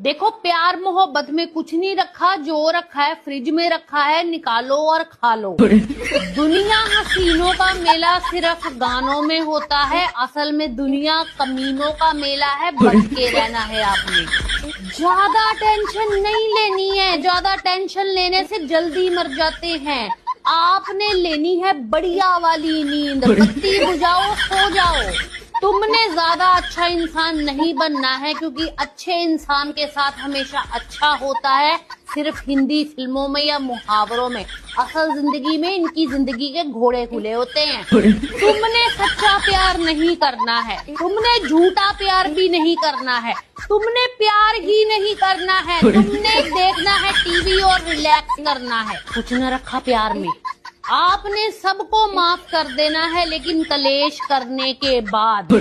देखो, प्यार मोहब्बत में कुछ नहीं रखा, जो रखा है फ्रिज में रखा है, निकालो और खा लो। दुनिया हसीनों का मेला सिर्फ गानों में होता है, असल में दुनिया कमीनों का मेला है, बच के रहना है आपने। ज्यादा टेंशन नहीं लेनी है, ज्यादा टेंशन लेने से जल्दी मर जाते हैं। आपने लेनी है बढ़िया वाली नींद, बत्ती बुझाओ, सो जाओ। तुमने ज्यादा अच्छा इंसान नहीं बनना है, क्योंकि अच्छे इंसान के साथ हमेशा अच्छा होता है सिर्फ हिंदी फिल्मों में या मुहावरों में। असल जिंदगी में इनकी जिंदगी के घोड़े खुले होते हैं। तुमने सच्चा प्यार नहीं करना है, तुमने झूठा प्यार भी नहीं करना है, तुमने प्यार ही नहीं करना है, तुमने देखना है टीवी और रिलैक्स करना है। कुछ न रखा प्यार में। आपने सबको माफ कर देना है, लेकिन कलेश करने के बाद।